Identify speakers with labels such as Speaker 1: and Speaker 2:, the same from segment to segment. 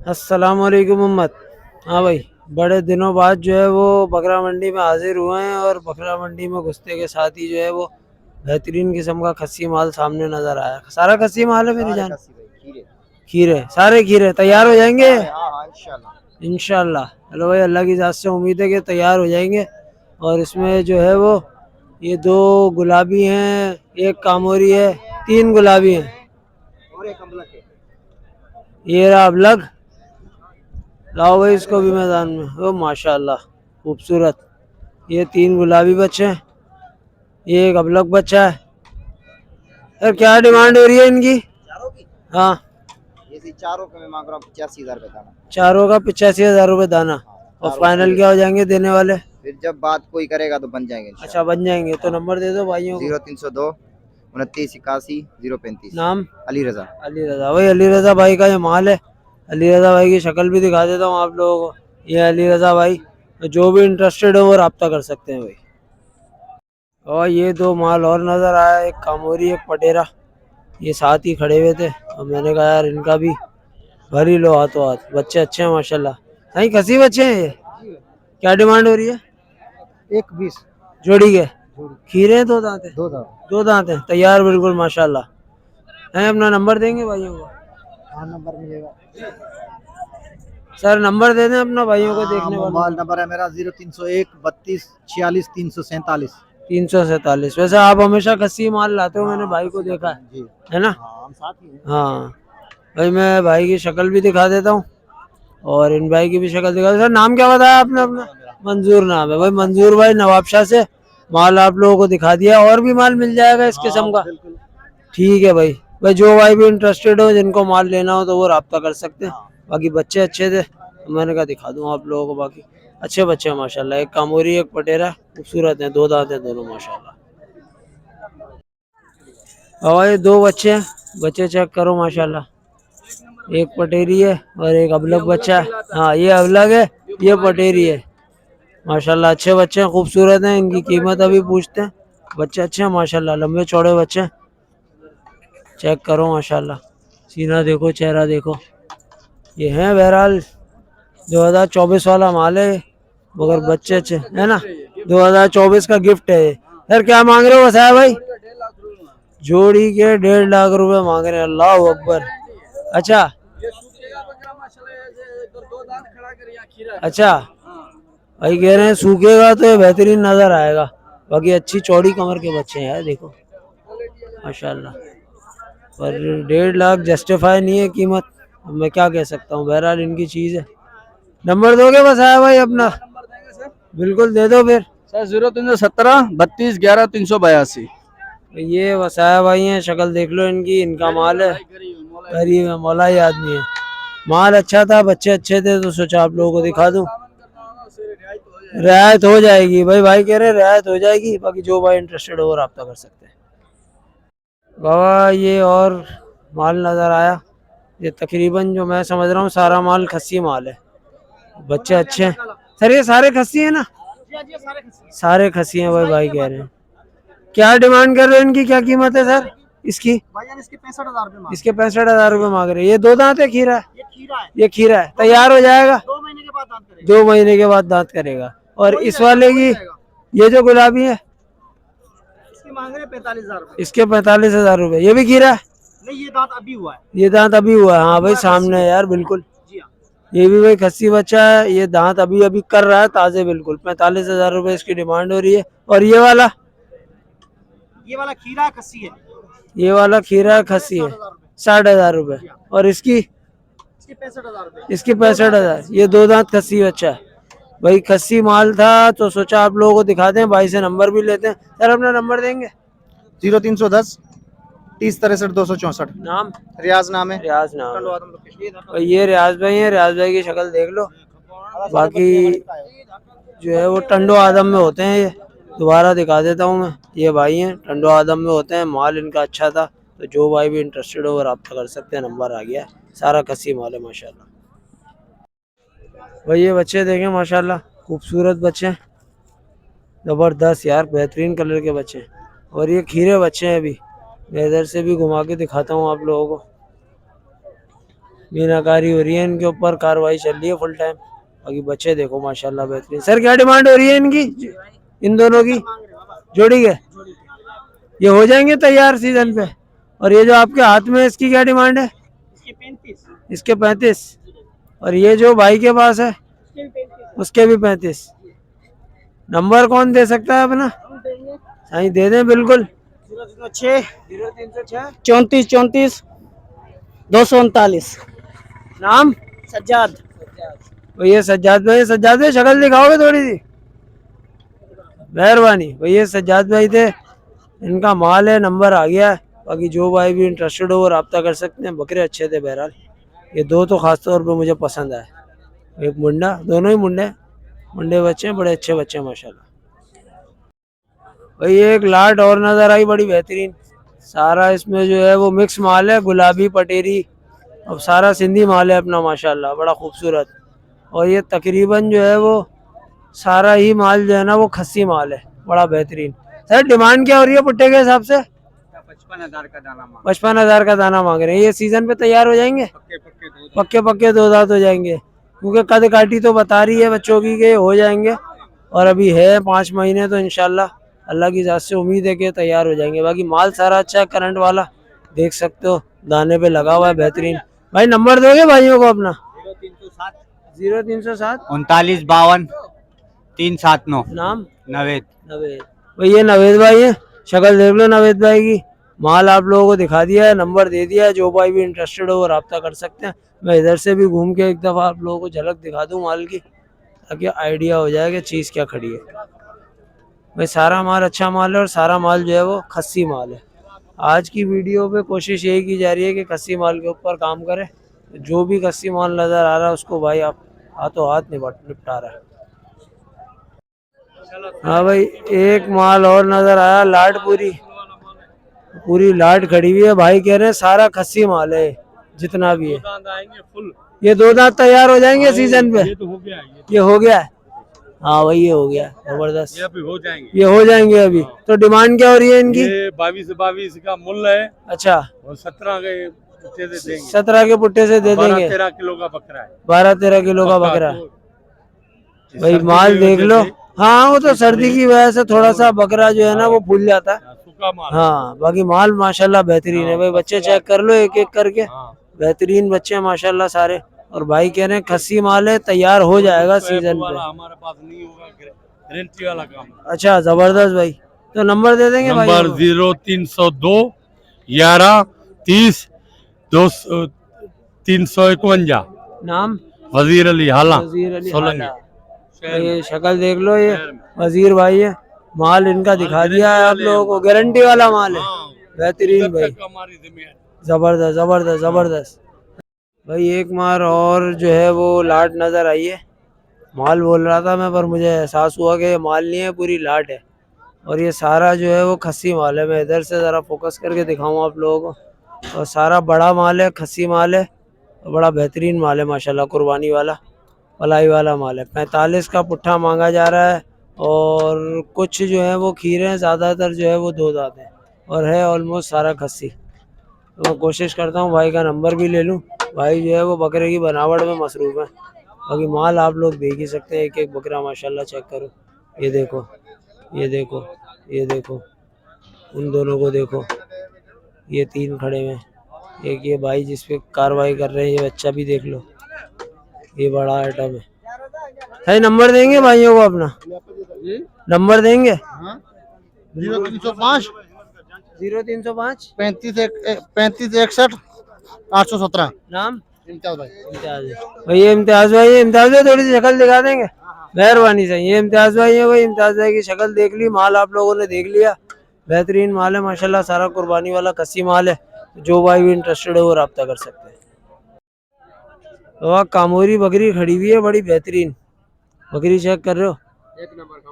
Speaker 1: अस्सलाम वालेकुम मोहम्मद। हाँ भाई, बड़े दिनों बाद जो है वो बकरा मंडी में हाजिर हुए हैं और बकरा मंडी में घुसते के साथ ही जो है वो बेहतरीन किस्म का खस्सी माल सामने नजर आया। सारा खस्सी माल है मेरी जान। खीरे, सारे खीरे तैयार हो जाएंगे इंशाल्लाह। चलो भाई, अल्लाह की इजाज़त से उम्मीद है कि तैयार हो जाएंगे। और इसमें जो है वो ये दो गुलाबी हैं, एक कामोरी है, तीन गुलाबी हैं, ये रहा अबलग। लाओ भाई इसको भी मैदान में। ओ माशाल्लाह, खूबसूरत। ये तीन गुलाबी बच्चे हैं, ये एक अबलग बच्चा है। यार क्या डिमांड हो रही है इनकी? हाँ,
Speaker 2: ये चारों का मैं मांग रहा हूँ 85,000 रुपए दाना।
Speaker 1: चारों का 85,000 रुपए दाना। और
Speaker 2: चारों
Speaker 1: फाइनल क्या हो जाएंगे देने वाले?
Speaker 2: फिर जब बात कोई करेगा तो बन जाएंगे
Speaker 1: अच्छा, बन जाएंगे। तो नंबर दे दो भाइयों को।
Speaker 2: 0302 2981 035।
Speaker 1: नाम?
Speaker 2: अली रजा।
Speaker 1: अली रजा। भाई अली रजा भाई का ये माल है। अली रजा भाई की शक्ल भी दिखा देता हूँ आप लोगों को। ये अली रजा भाई, तो जो भी इंटरेस्टेड हो वो रब्ता कर सकते हैं भाई। और ये दो माल और नजर आया, एक कामोरी एक पटेरा। ये साथ ही खड़े हुए थे और मैंने कहा यार इनका भी भर ही लो हाथों हाथ। बच्चे अच्छे हैं माशाल्लाह। सही कसी बच्चे हैं ये। क्या डिमांड हो रही है?
Speaker 2: 120
Speaker 1: जोड़ी के खीरे हैं, दो दांत है?
Speaker 2: 2 दाना।
Speaker 1: दो दांत है, तैयार बिल्कुल माशाल्लाह है। अपना नंबर देंगे भाइयों को?
Speaker 2: हाँ, नंबर मिलेगा।
Speaker 1: सर नंबर दे दें अपना भाइयों को देखने वालों
Speaker 2: मोबाइल
Speaker 1: को।
Speaker 2: नंबर है मेरा 0301 32 46 347।
Speaker 1: 347। वैसे आप हमेशा कस्सी माल लाते हो, मैंने भाई को देखा
Speaker 2: जी
Speaker 1: है ना?
Speaker 2: हाँ, हम साथ ही हैं।
Speaker 1: हाँ भाई, मैं भाई की शक्ल भी दिखा देता हूँ और इन भाई की भी शक्ल दिखा। सर नाम क्या बताया आपने अपना? मंजूर नाम है भाई। मंजूर भाई नवाबशाह से माल आप लोगों को दिखा दिया। और भी माल मिल जाएगा इस किस्म का?
Speaker 2: बिल्कुल।
Speaker 1: ठीक है भाई। भाई जो भाई भी इंटरेस्टेड हो, जिनको माल लेना हो तो वो रब्ता कर सकते हैं। बाकी बच्चे अच्छे थे तो मैंने कहा दिखा दूँ आप लोगों को। बाकी अच्छे बच्चे हैं माशाल्लाह। एक कामोरी एक पटेरा, खूबसूरत हैं, दो दांत हैं दोनों माशाल्लाह। और ये दो बच्चे हैं, बच्चे चेक करो माशाल्लाह। एक पटेरी है और एक अबलग बच्चा है। हाँ, ये अबलग है, ये पटेरी है माशाल्लाह। अच्छे बच्चे हैं, खूबसूरत हैं। इनकी कीमत अभी पूछते हैं। बच्चे अच्छे हैं माशाल्लाह, लंबे चौड़े बच्चे हैं। चेक करो माशाल्लाह, सीना देखो, चेहरा देखो। ये है बहरहाल 2024 वाला माल है, मगर बच्चे अच्छे है ना। 2024 का गिफ्ट है ये। यार क्या मांग रहे हो वसाया भाई? जोड़ी के 1.5 लाख रुपए मांग रहे हैं। अल्लाह अकबर। अच्छा अच्छा, भाई कह रहे हैं सूखेगा तो ये बेहतरीन नजर आएगा। बाकी अच्छी चौड़ी कमर के बच्चे हैं यार, देखो माशाल्लाह। पर 1.5 लाख जस्टिफाई नहीं है कीमत। अब मैं क्या कह सकता हूँ, बहरहाल इनकी चीज है। नंबर दोगे बस आया भाई अपना? बिल्कुल दे दो फिर।
Speaker 3: सर 0317 32 11 382।
Speaker 1: ये वसाया भाई हैं, शक्ल देख लो इनकी। इनका माल है, गरीब है, मौलाई आदमी है। माल अच्छा था, बच्चे अच्छे थे तो सोचा आप लोगों को दिखा दूं। रियायत हो जाएगी भाई, भाई कह रहे रियायत हो जाएगी। बाकी जो भाई इंटरेस्टेड हो वो रब्ता कर सकते हैं। बाबा ये और माल नज़र आया। ये तकरीबन जो मैं समझ रहा हूँ सारा माल खस्सी माल है। बच्चे अच्छे हैं सर। ये सारे खस्सी है ना? सारे खस्सी हैं भाई, भाई कह रहे हैं। क्या डिमांड कर रहे हैं इनकी? क्या कीमत है सर इसकी?
Speaker 2: इसके 65,000 रुपए।
Speaker 1: इसके 65,000 रुपये मांग रहे हैं। ये दो दांत है, खीरा है?
Speaker 2: ये खीरा है।
Speaker 1: ये खीरा है, तैयार हो जाएगा
Speaker 2: 2 महीने के बाद दांत करेगा।
Speaker 1: 2 महीने के बाद दांत करेगा। और इस वाले की, ये जो गुलाबी है,
Speaker 2: इसकी मांग रहे 45,000 रुपए।
Speaker 1: इसके 45,000 रुपये। ये भी खीरा है?
Speaker 2: नहीं, ये दांत अभी हुआ है।
Speaker 1: ये दांत अभी हुआ है? हाँ भाई सामने है यार, बिल्कुल।
Speaker 2: जी हाँ।
Speaker 1: ये भी भाई खस्सी बच्चा है। ये दांत अभी अभी कर रहा है ताजे, बिल्कुल। 45,000 रुपये इसकी डिमांड हो रही है। और ये वाला
Speaker 2: खीरा कस्सी है।
Speaker 1: ये वाला खीरा खस्सी है, 60,000 रुपये। और इसकी?
Speaker 2: इसके 65,000 रुपए।
Speaker 1: इसकी 65,000। ये दो दांत खस्सी बच्चा है भाई। खस्सी माल था तो सोचा आप लोगों को दिखा दें। भाई से नंबर भी लेते हैं। सर अपना नंबर देंगे?
Speaker 2: 0310 30 63 264।
Speaker 1: नाम?
Speaker 2: रियाज नाम है।
Speaker 1: रियाज नाम है। और ये रियाज भाई है। रियाज भाई की शक्ल देख लो। बाकी जो है वो टंडो आदम में होते हैं। ये दोबारा दिखा देता हूँ मैं। ये भाई हैं, टंडो आदम में होते हैं। माल इनका अच्छा था तो जो भाई भी इंटरेस्टेड हो वो रब्ता कर सकते हैं। नंबर आ गया है। सारा कस्सी माल है माशाल्लाह। भाई ये बच्चे देखें माशाल्लाह, खूबसूरत बच्चे हैं, ज़बरदस्त यार, बेहतरीन कलर के बच्चे हैं। और ये खीरे बच्चे हैं। अभी मैं इधर से भी घुमा के दिखाता हूँ आप लोगों को। मीनाकारी हो रही है इनके ऊपर, कार्रवाई चल रही है फुल टाइम। बाकी बच्चे देखो माशाल्लाह बेहतरीन। सर क्या डिमांड हो रही है इनकी, इन दोनों की जोड़ी के? ये हो जाएंगे तैयार सीजन पे। और ये जो आपके हाथ में है, इसकी क्या डिमांड है? इसके 35। और ये जो भाई के पास है उसके भी 35। नंबर कौन दे सकता है अपना? साईं दे दें बिल्कुल।
Speaker 4: 3434 239।
Speaker 1: नाम?
Speaker 4: सज्जाद।
Speaker 1: भैया सज्जाद भाई। सज्जाद भाई शक्ल दिखाओगे थोड़ी सी, मेहरबानी। भैया सज्जाद भाई थे, इनका माल है, नंबर आ गया है। बाकी जो भाई भी इंटरेस्टेड हो वो रब्ता कर सकते हैं। बकरे अच्छे थे बहरहाल। ये दो तो खास तौर पे मुझे पसंद आए, एक मुंडा, दोनों ही मुंडे बच्चे हैं, बड़े अच्छे बच्चे हैं माशाल्लाह। भाई एक लाट और नजर आई बड़ी बेहतरीन। सारा इसमें जो है वो मिक्स माल है, गुलाबी पटेरी, अब सारा सिंधी माल है अपना माशाल्लाह, बड़ा खूबसूरत। और ये तकरीबन जो है वो सारा ही माल जो है ना वो खस्सी माल है, बड़ा बेहतरीन। सर डिमांड क्या हो रही है पुट्टे के हिसाब से?
Speaker 3: 55,000 का दाना
Speaker 1: 55,000 का दाना मांग रहे हैं। ये सीजन पे तैयार हो जाएंगे? पक्के दो दांत हो जाएंगे, क्योंकि कद काटी तो बता रही है बच्चों की के हो जाएंगे। और अभी है 5 महीने, तो इंशाल्लाह अल्लाह की जात से उम्मीद है कि तैयार हो जाएंगे। बाकी माल सारा अच्छा है, करंट वाला देख सकते हो, दाने पे लगा हुआ है बेहतरीन। भाई नंबर दोगे भाइयों को अपना? 0307
Speaker 2: 3952 379।
Speaker 1: नाम?
Speaker 2: नवेद।
Speaker 1: नवेद। भाई ये नवेद भाई है, शक्ल देख लो नवेद भाई की। माल आप लोगों को दिखा दिया है, नंबर दे दिया है, जो भाई भी इंटरेस्टेड हो वो रब्ता कर सकते हैं। मैं इधर से भी घूम के एक दफ़ा आप लोगों को झलक दिखा दूं माल की, ताकि आइडिया हो जाए कि चीज़ क्या खड़ी है। भाई सारा माल अच्छा माल है, और सारा माल जो है वो खस्सी माल है। आज की वीडियो पे कोशिश यही की जा रही है कि खस्सी माल के ऊपर काम करें। जो भी खस्सी माल नज़र आ रहा है उसको भाई आप हाथों हाथ निपटा रहा है। हाँ भाई एक माल और नजर आया, लाट पूरी लाट खड़ी हुई है। भाई कह रहे हैं सारा खस्सी माल है जितना भी है। ये दो दांत तैयार हो जाएंगे सीजन पे? ये हो गया है। हाँ भाई ये हो गया, जबरदस्त। ये हो जाएंगे अभी। तो डिमांड क्या हो रही है इनकी?
Speaker 5: 22 का मूल्य है।
Speaker 1: अच्छा,
Speaker 5: और 17 के पुट्टे से देंगे।
Speaker 1: 17 के पुट्टे से दे देंगे।
Speaker 5: 12-13 किलो का बकरा है।
Speaker 1: 12-13 किलो का बकरा।
Speaker 5: तो
Speaker 1: भाई माल देख लो। हाँ वो तो सर्दी की वजह से थोड़ा सा बकरा जो है ना वो फूल जाता है।
Speaker 5: सूखा माल।
Speaker 1: हाँ बाकी माल माशाल्लाह बेहतरीन है। भाई बच्चे चेक कर लो एक एक करके, बेहतरीन बच्चे हैं माशाल्लाह सारे। और भाई कह रहे हैं खस्सी माल है, तैयार हो जाएगा सीजन पे।
Speaker 5: हमारे पास नहीं होगा, गारंटी वाला काम।
Speaker 1: अच्छा जबरदस्त भाई। तो नंबर दे देंगे भाई?
Speaker 5: नंबर 0302 11 30 351।
Speaker 1: नाम?
Speaker 5: वजीर अली हाला
Speaker 1: वजीर अली
Speaker 5: सोलंकी।
Speaker 1: हाला। ये शक्ल देख लो, ये वजीर भाई है। माल इनका दिखा दिया है आप लोगों को, गारंटी वाला माल है, बेहतरीन भाई। जबरदस्त जबरदस्त जबरदस्त। भाई एक मार और जो है वो लाट नजर आई है। माल बोल रहा था मैं, पर मुझे एहसास हुआ कि ये माल नहीं है, पूरी लाट है। और ये सारा जो है वो खस्सी माल है। मैं इधर से ज़रा फोकस करके दिखाऊँ आप लोगों को। और सारा बड़ा माल है, खस्सी माल है, और बड़ा बेहतरीन माल है माशाल्लाह, कुर्बानी वाला पलाई वाला माल है। 45 का पुट्ठा मांगा जा रहा है। और कुछ जो है वो खीरे हैं, ज़्यादातर जो है वो दो दांत है, और है ऑलमोस्ट सारा खस्सी। तो मैं कोशिश करता हूँ भाई का नंबर भी ले लूँ। भाई जो है वो बकरे की बनावट में मसरूफ़ है। बाकी माल आप लोग देख ही सकते हैं, एक एक बकरा माशाल्लाह चेक करो। ये देखो, ये देखो, ये देखो, उन दोनों को देखो, ये 3 खड़े हैं। एक ये भाई जिस पे कार्रवाई कर रहे हैं, ये बच्चा भी देख लो, ये बड़ा आइटम है। भाई नंबर देंगे भाइयों को अपना? नंबर देंगे?
Speaker 2: 0305
Speaker 1: 0305
Speaker 2: 35 61 817।
Speaker 1: नाम?
Speaker 2: इम्तियाज भाई।
Speaker 1: इम्तियाज है भाई। ये इम्तियाज भाई है। इम्तियाज भाई थोड़ी सी शक्ल दिखा देंगे, मेहरबानी से। ये इम्तियाज भाई है। भाई इम्तियाज भाई की शक्ल देख ली, माल आप लोगों ने देख लिया, बेहतरीन माल है माशाल्लाह, सारा कुर्बानी वाला कस्सी माल है। जो भाई भी इंटरेस्टेड है वो रब्ता कर सकते हैं। तो कामोरी बकरी खड़ी हुई है, बड़ी बेहतरीन बकरी, चेक कर रहे हो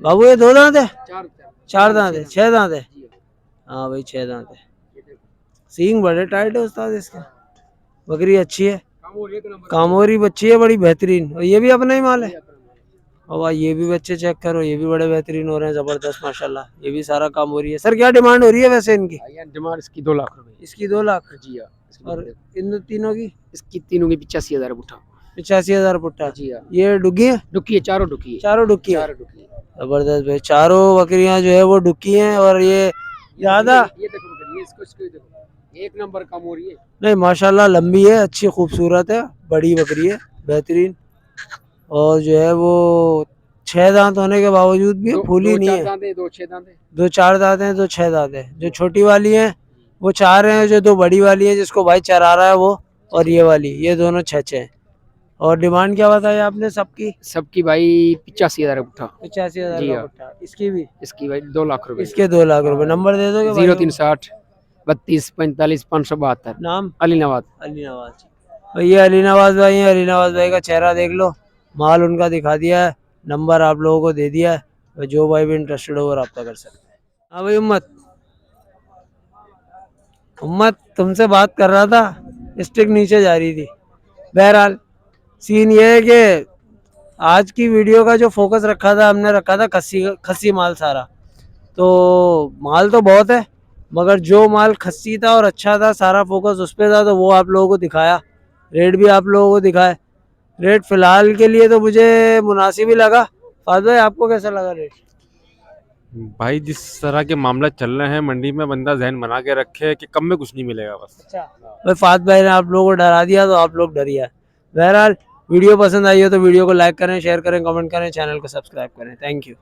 Speaker 1: बाबू? ये 2 दांत है? 4 दांत है? 6 दांत है? हाँ भाई 6 दांत है। सींग बड़े टाइट है उस्ताद इसके। बकरी अच्छी है, कामोरी बच्ची है, बड़ी बेहतरीन। और ये भी अपना ही माल है? और भाई ये भी बच्चे चेक करो, ये भी बड़े बेहतरीन हो रहे हैं, जबरदस्त माशाल्लाह। ये भी सारा काम हो रही है। सर क्या डिमांड हो रही है वैसे इनकी?
Speaker 6: डिमांड इसकी 2 लाख रुपए।
Speaker 1: इसकी 2 लाख
Speaker 6: जी हाँ।
Speaker 1: और इन तीनों की
Speaker 6: इसकी तीनों की 85,000 पुट्ठा।
Speaker 1: 85,000 पुट्टा।
Speaker 6: जी हाँ।
Speaker 1: ये डुग्गी है,
Speaker 6: डुक्की है, चारों डुक्की है।
Speaker 1: चारों डुग्गी है।
Speaker 6: चारों डुक्की है।
Speaker 1: जबरदस्त भाई, चारों बकरियां जो है वो डुक्की हैं। और ये ज्यादा
Speaker 6: ये देखो, ये इसको देखो, एक नंबर कम हो रही है।
Speaker 1: नहीं माशाल्लाह लंबी है, अच्छी खूबसूरत है, बड़ी बकरी है, बेहतरीन। और जो है वो 6 दांत होने के बावजूद भी फूली नहीं है।
Speaker 6: 2 4 दांत है, 2 6 दांत है।
Speaker 1: 2 4 दांत हैं, 2 6 दांत है। जो छोटी वाली है वो 4 हैं, जो 2 बड़ी वाली है जिसको भाई चरा रहा है वो, और ये वाली, ये दोनों 6 हैं। और डिमांड क्या बताई आपने सबकी?
Speaker 6: सबकी भाई 85,000 पुट्ठा।
Speaker 1: 85,000
Speaker 6: जी
Speaker 1: का
Speaker 6: हाँ।
Speaker 1: पुट्टा। इसकी भी?
Speaker 6: इसकी भाई 2 लाख रुपए।
Speaker 1: इसके 2 लाख रुपए। नंबर दे दोगे?
Speaker 6: 0360 32 45 572।
Speaker 1: नाम?
Speaker 6: अली नवाज।
Speaker 1: अली नवाज। और ये अली नवाज भाई है, अली नवाज भाई का चेहरा देख लो, माल उनका दिखा दिया है, नंबर आप लोगों को दे दिया है, और जो भाई भी इंटरेस्टेड हो वो रब्ता कर सकते हैं। हाँ भाई उम्मत, उम्मत तुमसे बात कर रहा था, स्टिक नीचे जा रही थी। बहरहाल सीन ये है कि आज की वीडियो का जो फोकस रखा था, हमने रखा था खस्सी माल सारा। तो माल तो बहुत है, मगर जो माल खस्सी था और अच्छा था, सारा फोकस उस पर था, तो वो आप लोगों को दिखाया। रेट भी आप लोगों को दिखाए। रेट फिलहाल के लिए तो मुझे मुनासिब ही लगा। फाज भाई आपको कैसा लगा रेट?
Speaker 7: भाई जिस तरह के मामला चल रहे हैं मंडी में, बंदा जहन बना के रखे कि कम में कुछ नहीं मिलेगा बस।
Speaker 1: अच्छा भाई, फात भाई ने आप लोगों को डरा दिया तो आप लोग डरिए। बहरहाल वीडियो पसंद आई हो तो वीडियो को लाइक करें, शेयर करें, कमेंट करें, चैनल को सब्सक्राइब करें। Thank you.